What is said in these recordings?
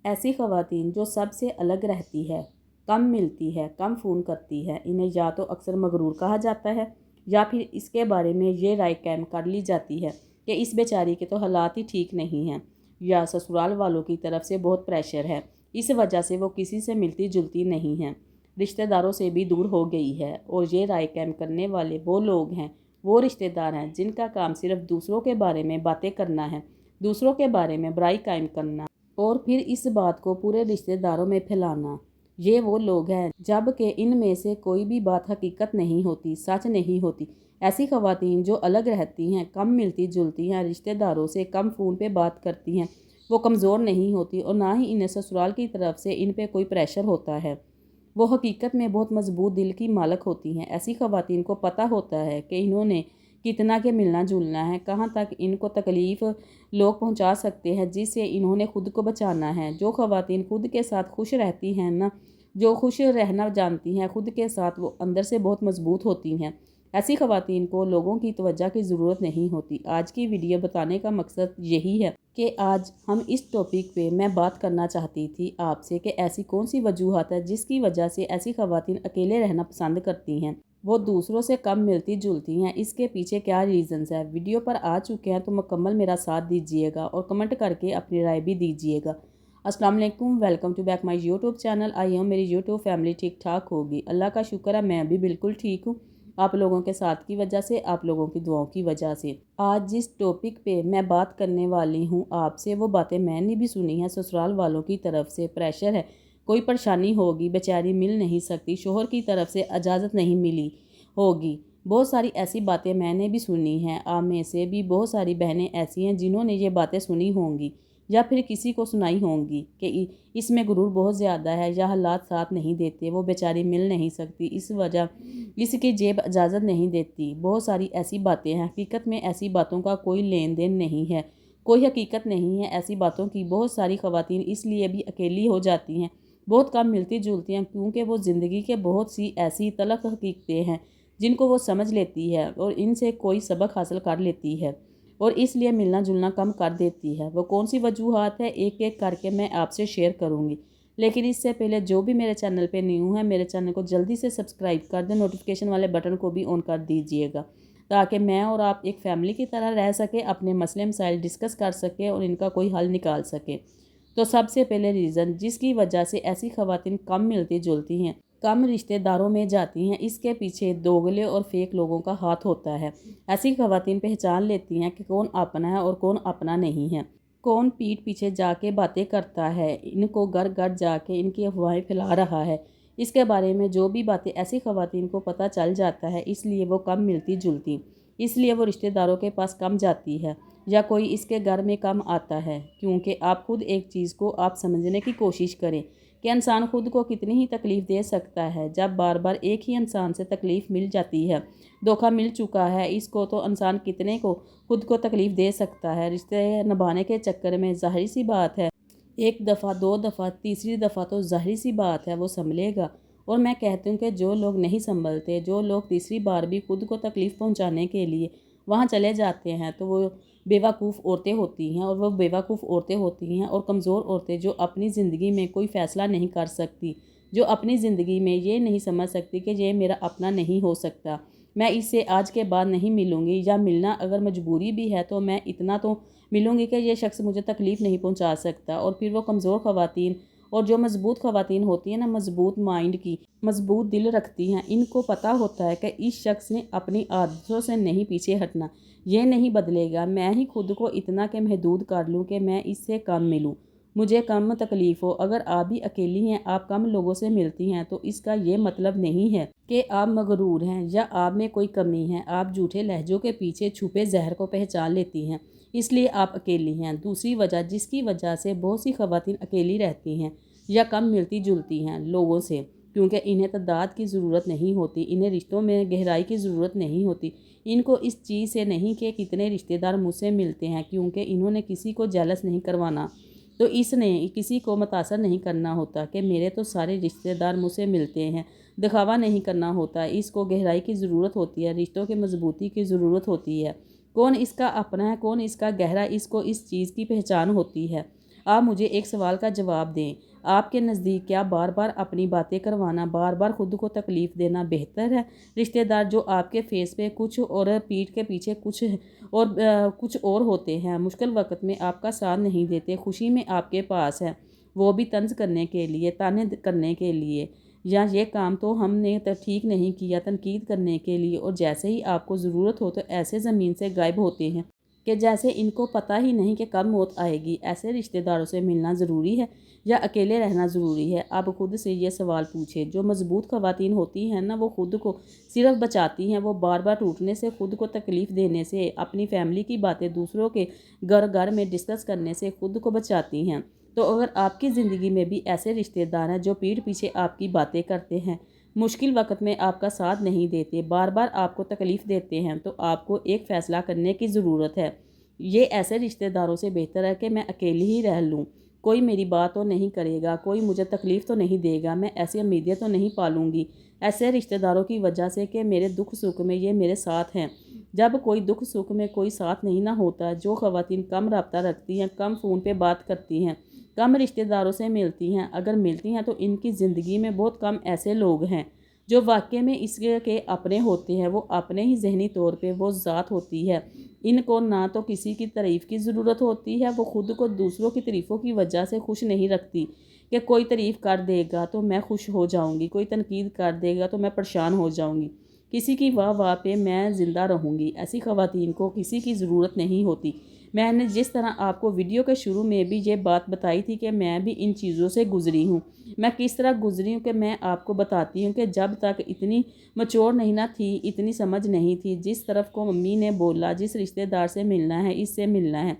ایسی خواتین جو سب سے الگ رہتی ہے، کم ملتی ہے، کم فون کرتی ہے، انہیں یا تو اکثر مغرور کہا جاتا ہے یا پھر اس کے بارے میں یہ رائے قائم کر لی جاتی ہے کہ اس بیچاری کے تو حالات ہی ٹھیک نہیں ہیں، یا سسرال والوں کی طرف سے بہت پریشر ہے، اس وجہ سے وہ کسی سے ملتی جلتی نہیں ہیں، رشتہ داروں سے بھی دور ہو گئی ہے۔ اور یہ رائے قائم کرنے والے وہ لوگ ہیں، وہ رشتہ دار ہیں جن کا کام صرف دوسروں کے بارے میں باتیں کرنا ہے، دوسروں کے بارے میں برائی قائم کرنا اور پھر اس بات کو پورے رشتہ داروں میں پھیلانا۔ یہ وہ لوگ ہیں جب کہ ان میں سے کوئی بھی بات حقیقت نہیں ہوتی، سچ نہیں ہوتی۔ ایسی خواتین جو الگ رہتی ہیں، کم ملتی جلتی ہیں، رشتہ داروں سے کم فون پہ بات کرتی ہیں، وہ کمزور نہیں ہوتی اور نہ ہی انہیں سسرال کی طرف سے ان پہ کوئی پریشر ہوتا ہے۔ وہ حقیقت میں بہت مضبوط دل کی مالک ہوتی ہیں۔ ایسی خواتین کو پتہ ہوتا ہے کہ انہوں نے کتنا کے ملنا جلنا ہے، کہاں تک ان کو تکلیف لوگ پہنچا سکتے ہیں جس سے انہوں نے خود کو بچانا ہے۔ جو خواتین خود کے ساتھ خوش رہتی ہیں نا، جو خوش رہنا جانتی ہیں خود کے ساتھ، وہ اندر سے بہت مضبوط ہوتی ہیں۔ ایسی خواتین کو لوگوں کی توجہ کی ضرورت نہیں ہوتی۔ آج کی ویڈیو بتانے کا مقصد یہی ہے کہ آج ہم اس ٹاپک پہ میں بات کرنا چاہتی تھی آپ سے کہ ایسی کون سی وجوہات ہے جس کی وجہ سے ایسی خواتین اکیلے رہنا پسند کرتی ہیں، وہ دوسروں سے کم ملتی جلتی ہیں، اس کے پیچھے کیا ریزنز ہے۔ ویڈیو پر آ چکے ہیں تو مکمل میرا ساتھ دیجیے گا اور کمنٹ کر کے اپنی رائے بھی دیجیے گا۔ السلام علیکم، welcome to back my YouTube channel. آئی ہوں میری یوٹیوب فیملی ٹھیک ٹھاک ہوگی، اللہ کا شکر ہے میں بھی بالکل ٹھیک ہوں، آپ لوگوں کے ساتھ کی وجہ سے، آپ لوگوں کی دعاؤں کی وجہ سے۔ آج جس ٹاپک پہ میں بات کرنے والی ہوں آپ سے، وہ باتیں میں نے بھی سنی ہیں، سسرال والوں کی طرف سے پریشر ہے، کوئی پریشانی ہوگی، بیچاری مل نہیں سکتی، شوہر کی طرف سے اجازت نہیں ملی ہوگی، بہت ساری ایسی باتیں میں نے بھی سنی ہیں۔ آپ میں سے بھی بہت ساری بہنیں ایسی ہیں جنہوں نے یہ باتیں سنی ہوں گی یا پھر کسی کو سنائی ہوں گی کہ اس میں غرور بہت زیادہ ہے یا حالات ساتھ نہیں دیتے، وہ بیچاری مل نہیں سکتی، اس وجہ اس کی جیب اجازت نہیں دیتی۔ بہت ساری ایسی باتیں ہیں، حقیقت میں ایسی باتوں کا کوئی لین دین نہیں ہے، کوئی حقیقت نہیں ہے ایسی باتوں کی۔ بہت ساری خواتین اس لیے بھی اکیلی ہو جاتی ہیں، بہت کم ملتی جلتی ہیں، کیونکہ وہ زندگی کے بہت سی ایسی تلخ حقیقتیں ہیں جن کو وہ سمجھ لیتی ہے اور ان سے کوئی سبق حاصل کر لیتی ہے اور اس لیے ملنا جلنا کم کر دیتی ہے۔ وہ کون سی وجوہات ہے ایک ایک کر کے میں آپ سے شیئر کروں گی، لیکن اس سے پہلے جو بھی میرے چینل پہ نیو ہے، میرے چینل کو جلدی سے سبسکرائب کر دیں، نوٹیفیکیشن والے بٹن کو بھی آن کر دیجیے گا تاکہ میں اور آپ ایک فیملی کی طرح رہ سکے، اپنے مسئلے مسائل ڈسکس کر سکے اور ان کا کوئی حل نکال سکے۔ تو سب سے پہلے ریزن جس کی وجہ سے ایسی خواتین کم ملتی جلتی ہیں، کم رشتہ داروں میں جاتی ہیں، اس کے پیچھے دوغلے اور فیک لوگوں کا ہاتھ ہوتا ہے۔ ایسی خواتین پہچان لیتی ہیں کہ کون اپنا ہے اور کون اپنا نہیں ہے، کون پیٹھ پیچھے جا کے باتیں کرتا ہے، ان کو گھر گھر جا کے ان کی افواہیں پھیلا رہا ہے، اس کے بارے میں جو بھی باتیں ایسی خواتین کو پتہ چل جاتا ہے، اس لیے وہ کم ملتی جلتی، اس لیے وہ رشتہ داروں کے پاس کم جاتی ہے یا کوئی اس کے گھر میں کم آتا ہے۔ کیونکہ آپ خود ایک چیز کو آپ سمجھنے کی کوشش کریں کہ انسان خود کو کتنی ہی تکلیف دے سکتا ہے جب بار بار ایک ہی انسان سے تکلیف مل جاتی ہے، دھوکہ مل چکا ہے اس کو، تو انسان کتنے کو خود کو تکلیف دے سکتا ہے۔ رشتے نبھانے کے چکر میں ظاہری سی بات ہے، ایک دفعہ دو دفعہ تیسری دفعہ تو ظاہری سی بات ہے وہ سنبھلے گا، اور میں کہتی ہوں کہ جو لوگ نہیں سنبھلتے، جو لوگ تیسری بار بھی خود کو تکلیف پہنچانے کے لیے وہاں چلے جاتے ہیں، تو وہ بیوقوف عورتیں ہوتی ہیں، اور وہ بیوقوف عورتیں ہوتی ہیں اور کمزور عورتیں جو اپنی زندگی میں کوئی فیصلہ نہیں کر سکتی، جو اپنی زندگی میں یہ نہیں سمجھ سکتی کہ یہ میرا اپنا نہیں ہو سکتا، میں اس سے آج کے بعد نہیں ملوں گی، یا ملنا اگر مجبوری بھی ہے تو میں اتنا تو ملوں گی کہ یہ شخص مجھے تکلیف نہیں پہنچا سکتا۔ اور پھر وہ کمزور خواتین اور جو مضبوط خواتین ہوتی ہیں نا، مضبوط مائنڈ کی، مضبوط دل رکھتی ہیں، ان کو پتہ ہوتا ہے کہ اس شخص نے اپنی عادتوں سے نہیں پیچھے ہٹنا، یہ نہیں بدلے گا، میں ہی خود کو اتنا کہ محدود کر لوں کہ میں اس سے کم ملوں، مجھے کم تکلیف ہو۔ اگر آپ بھی اکیلی ہیں، آپ کم لوگوں سے ملتی ہیں، تو اس کا یہ مطلب نہیں ہے کہ آپ مغرور ہیں یا آپ میں کوئی کمی ہے، آپ جھوٹے لہجوں کے پیچھے چھپے زہر کو پہچان لیتی ہیں، اس لیے آپ اکیلی ہیں۔ دوسری وجہ جس کی وجہ سے بہت سی خواتین اکیلی رہتی ہیں یا کم ملتی جلتی ہیں لوگوں سے، کیونکہ انہیں تعداد کی ضرورت نہیں ہوتی، انہیں رشتوں میں گہرائی کی ضرورت نہیں ہوتی، ان کو اس چیز سے نہیں کہ کتنے رشتہ دار مجھ سے ملتے ہیں، کیونکہ انہوں نے کسی کو جیلس نہیں کروانا، تو اس نے کسی کو متاثر نہیں کرنا ہوتا کہ میرے تو سارے رشتہ دار مجھ سے ملتے ہیں، دکھاوا نہیں کرنا ہوتا، اس کو گہرائی کی ضرورت ہوتی ہے، رشتوں کی مضبوطی کی ضرورت ہوتی ہے، کون اس کا اپنا ہے کون اس کا گہرا، اس کو اس چیز کی پہچان ہوتی ہے۔ آپ مجھے ایک سوال کا جواب دیں، آپ کے نزدیک کیا بار بار اپنی باتیں کروانا، بار بار خود کو تکلیف دینا بہتر ہے؟ رشتہ دار جو آپ کے فیس پہ کچھ اور پیٹھ کے پیچھے کچھ اور ہوتے ہیں، مشکل وقت میں آپ کا ساتھ نہیں دیتے، خوشی میں آپ کے پاس ہے، وہ بھی طنز کرنے کے لیے، طعنے کرنے کے لیے، یا یہ کام تو ہم نے ٹھیک نہیں کیا تنقید کرنے کے لیے، اور جیسے ہی آپ کو ضرورت ہو تو ایسے زمین سے غائب ہوتے ہیں کہ جیسے ان کو پتہ ہی نہیں کہ کب موت آئے گی۔ ایسے رشتہ داروں سے ملنا ضروری ہے یا اکیلے رہنا ضروری ہے؟ آپ خود سے یہ سوال پوچھیں۔ جو مضبوط خواتین ہوتی ہیں نا، وہ خود کو صرف بچاتی ہیں، وہ بار بار ٹوٹنے سے، خود کو تکلیف دینے سے، اپنی فیملی کی باتیں دوسروں کے گھر میں ڈسکس کرنے سے خود کو بچاتی ہیں۔ تو اگر آپ کی زندگی میں بھی ایسے رشتہ دار ہیں جو پیٹھ پیچھے آپ کی باتیں کرتے ہیں، مشکل وقت میں آپ کا ساتھ نہیں دیتے، بار بار آپ کو تکلیف دیتے ہیں، تو آپ کو ایک فیصلہ کرنے کی ضرورت ہے۔ یہ ایسے رشتہ داروں سے بہتر ہے کہ میں اکیلی ہی رہ لوں، کوئی میری بات تو نہیں کرے گا، کوئی مجھے تکلیف تو نہیں دے گا، میں ایسی امیدیں تو نہیں پالوں گی ایسے رشتہ داروں کی وجہ سے کہ میرے دکھ سکھ میں یہ میرے ساتھ ہیں۔ جب کوئی دکھ سکھ میں کوئی ساتھ نہیں نہ ہوتا، جو خواتین کم رابطہ رکھتی ہیں، کم فون پہ بات کرتی ہیں، کم رشتہ داروں سے ملتی ہیں، اگر ملتی ہیں تو ان کی زندگی میں بہت کم ایسے لوگ ہیں جو واقعے میں اس کے اپنے ہوتے ہیں، وہ اپنے ہی ذہنی طور پہ وہ ذات ہوتی ہے۔ ان کو نہ تو کسی کی تعریف کی ضرورت ہوتی ہے، وہ خود کو دوسروں کی تعریفوں کی وجہ سے خوش نہیں رکھتی کہ کوئی تعریف کر دے گا تو میں خوش ہو جاؤں گی، کوئی تنقید کر دے گا تو میں پریشان ہو جاؤں گی، کسی کی واہ واہ پہ میں زندہ رہوں گی۔ ایسی خواتین کو کسی کی ضرورت نہیں ہوتی۔ میں نے جس طرح آپ کو ویڈیو کے شروع میں بھی یہ بات بتائی تھی کہ میں بھی ان چیزوں سے گزری ہوں، میں کس طرح گزری ہوں کہ میں آپ کو بتاتی ہوں کہ جب تک اتنی مچور نہیں نہ تھی، اتنی سمجھ نہیں تھی، جس طرف کو ممی نے بولا جس رشتہ دار سے ملنا ہے اس سے ملنا ہے،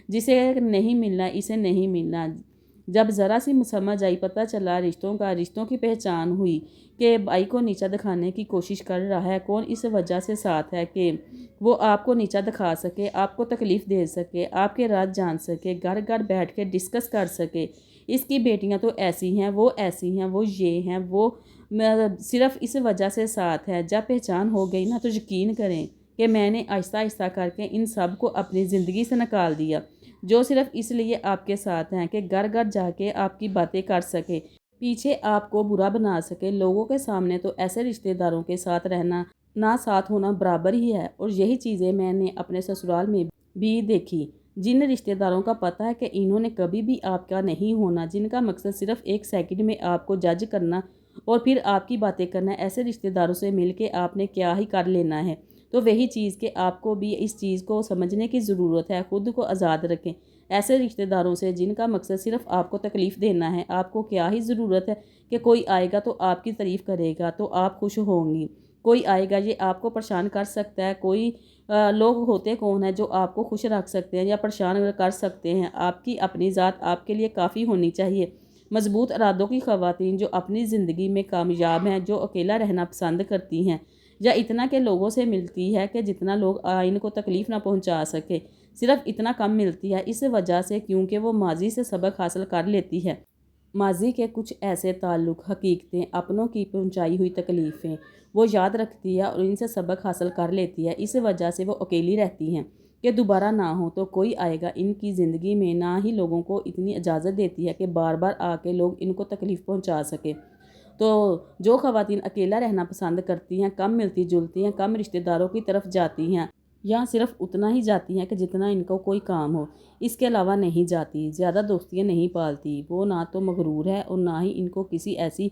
جسے نہیں ملنا اسے نہیں ملنا، جب ذرا سی سمجھ آئی، پتہ چلا رشتوں کی پہچان ہوئی کہ بھائی کو نیچا دکھانے کی کوشش کر رہا ہے کون، اس وجہ سے ساتھ ہے کہ وہ آپ کو نیچا دکھا سکے، آپ کو تکلیف دے سکے، آپ کے راز جان سکے، گھر گھر بیٹھ کے ڈسکس کر سکے، اس کی بیٹیاں تو ایسی ہیں، وہ یہ ہیں، وہ صرف اس وجہ سے ساتھ ہے۔ جب پہچان ہو گئی نا تو یقین کریں کہ میں نے آہستہ آہستہ کر کے ان سب کو اپنی زندگی سے نکال دیا، جو صرف اس لیے آپ کے ساتھ ہیں کہ گھر گھر جا کے آپ کی باتیں کر سکے، پیچھے آپ کو برا بنا سکے۔ لوگوں کے سامنے تو ایسے رشتہ داروں کے ساتھ رہنا نہ ساتھ ہونا برابر ہی ہے، اور یہی چیزیں میں نے اپنے سسرال میں بھی دیکھی۔ جن رشتہ داروں کا پتہ ہے کہ انہوں نے کبھی بھی آپ کا نہیں ہونا، جن کا مقصد صرف ایک سیکنڈ میں آپ کو جج کرنا اور پھر آپ کی باتیں کرنا، ایسے رشتہ داروں سے مل کے آپ نے کیا ہی کر لینا ہے؟ تو وہی چیز کہ آپ کو بھی اس چیز کو سمجھنے کی ضرورت ہے، خود کو آزاد رکھیں ایسے رشتہ داروں سے جن کا مقصد صرف آپ کو تکلیف دینا ہے۔ آپ کو کیا ہی ضرورت ہے کہ کوئی آئے گا تو آپ کی تعریف کرے گا تو آپ خوش ہوں گی، کوئی آئے گا یہ آپ کو پریشان کر سکتا ہے، کوئی لوگ ہوتے کون ہیں جو آپ کو خوش رکھ سکتے ہیں یا پریشان کر سکتے ہیں؟ آپ کی اپنی ذات آپ کے لیے کافی ہونی چاہیے۔ مضبوط ارادوں کی خواتین جو اپنی زندگی میں کامیاب ہیں، جو اکیلا رہنا پسند کرتی ہیں، یا اتنا کہ لوگوں سے ملتی ہے کہ جتنا لوگ ان کو تکلیف نہ پہنچا سکے، صرف اتنا کم ملتی ہے، اس وجہ سے کیونکہ وہ ماضی سے سبق حاصل کر لیتی ہے۔ ماضی کے کچھ ایسے تعلق، حقیقتیں، اپنوں کی پہنچائی ہوئی تکلیفیں وہ یاد رکھتی ہے اور ان سے سبق حاصل کر لیتی ہے، اس وجہ سے وہ اکیلی رہتی ہیں کہ دوبارہ نہ ہو تو کوئی آئے گا ان کی زندگی میں، نہ ہی لوگوں کو اتنی اجازت دیتی ہے کہ بار بار آ کے لوگ ان کو تکلیف پہنچا سکے۔ تو جو خواتین اکیلا رہنا پسند کرتی ہیں، کم ملتی جلتی ہیں، کم رشتہ داروں کی طرف جاتی ہیں، یا صرف اتنا ہی جاتی ہیں کہ جتنا ان کو کوئی کام ہو، اس کے علاوہ نہیں جاتی، زیادہ دوستیاں نہیں پالتی، وہ نہ تو مغرور ہے اور نہ ہی ان کو کسی ایسی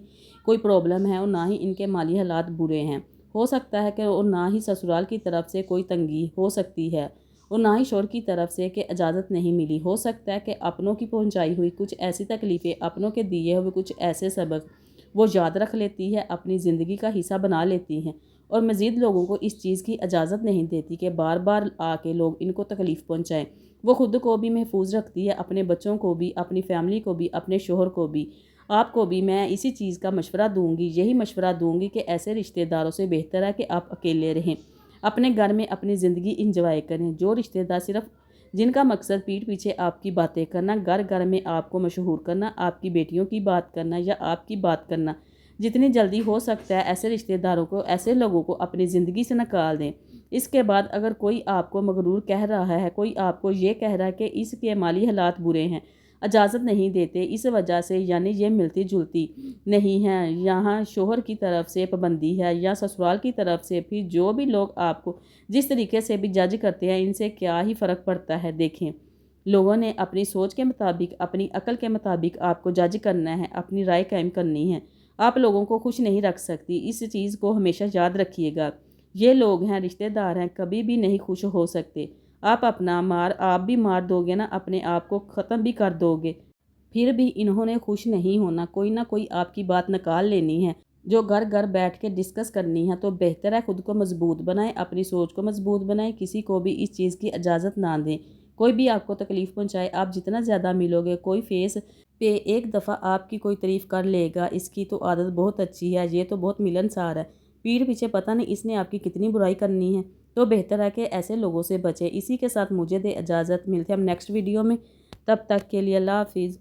کوئی پرابلم ہے اور نہ ہی ان کے مالی حالات برے ہیں، ہو سکتا ہے کہ اور نہ ہی سسرال کی طرف سے کوئی تنگی ہو سکتی ہے اور نہ ہی شوہر کی طرف سے کہ اجازت نہیں ملی، ہو سکتا ہے کہ اپنوں کی پہنچائی ہوئی کچھ ایسی تکلیفیں، اپنوں کے دیے ہوئے کچھ ایسے سبق وہ یاد رکھ لیتی ہے، اپنی زندگی کا حصہ بنا لیتی ہیں، اور مزید لوگوں کو اس چیز کی اجازت نہیں دیتی کہ بار بار آ کے لوگ ان کو تکلیف پہنچائیں۔ وہ خود کو بھی محفوظ رکھتی ہے، اپنے بچوں کو بھی، اپنی فیملی کو بھی، اپنے شوہر کو بھی، آپ کو بھی۔ میں اسی چیز کا مشورہ دوں گی، یہی مشورہ دوں گی کہ ایسے رشتہ داروں سے بہتر ہے کہ آپ اکیلے رہیں، اپنے گھر میں اپنی زندگی انجوائے کریں۔ جو رشتہ دار صرف جن کا مقصد پیٹھ پیچھے آپ کی باتیں کرنا، گھر گھر میں آپ کو مشہور کرنا، آپ کی بیٹیوں کی بات کرنا یا آپ کی بات کرنا، جتنی جلدی ہو سکتا ہے ایسے رشتہ داروں کو، ایسے لوگوں کو اپنی زندگی سے نکال دیں۔ اس کے بعد اگر کوئی آپ کو مغرور کہہ رہا ہے، کوئی آپ کو یہ کہہ رہا ہے کہ اس کے مالی حالات برے ہیں، اجازت نہیں دیتے، اس وجہ سے یعنی یہ ملتی جلتی نہیں ہیں۔ یہاں شوہر کی طرف سے پابندی ہے یا سسرال کی طرف سے، پھر جو بھی لوگ آپ کو جس طریقے سے بھی جج کرتے ہیں ان سے کیا ہی فرق پڑتا ہے۔ دیکھیں، لوگوں نے اپنی سوچ کے مطابق، اپنی عقل کے مطابق آپ کو جج کرنا ہے، اپنی رائے قائم کرنی ہے۔ آپ لوگوں کو خوش نہیں رکھ سکتی، اس چیز کو ہمیشہ یاد رکھیے گا۔ یہ لوگ ہیں، رشتہ دار ہیں، کبھی بھی نہیں خوش ہو سکتے۔ آپ بھی مار دو گے نا، اپنے آپ کو ختم بھی کر دو گے، پھر بھی انہوں نے خوش نہیں ہونا، کوئی نہ کوئی آپ کی بات نکال لینی ہے جو گھر گھر بیٹھ کے ڈسکس کرنی ہے۔ تو بہتر ہے خود کو مضبوط بنائیں، اپنی سوچ کو مضبوط بنائیں، کسی کو بھی اس چیز کی اجازت نہ دیں۔ کوئی بھی آپ کو تکلیف پہنچائے، آپ جتنا زیادہ ملو گے، کوئی فیس پہ ایک دفعہ آپ کی کوئی تعریف کر لے گا، اس کی تو عادت بہت اچھی ہے، یہ تو بہت ملنسار ہے، پیٹھ پیچھے پتہ نہیں اس نے آپ کی کتنی برائی کرنی ہے۔ تو بہتر ہے کہ ایسے لوگوں سے بچیں۔ اسی کے ساتھ مجھے دے اجازت، ملتے ہیں ہم نیکسٹ ویڈیو میں، تب تک کے لیے اللہ حافظ۔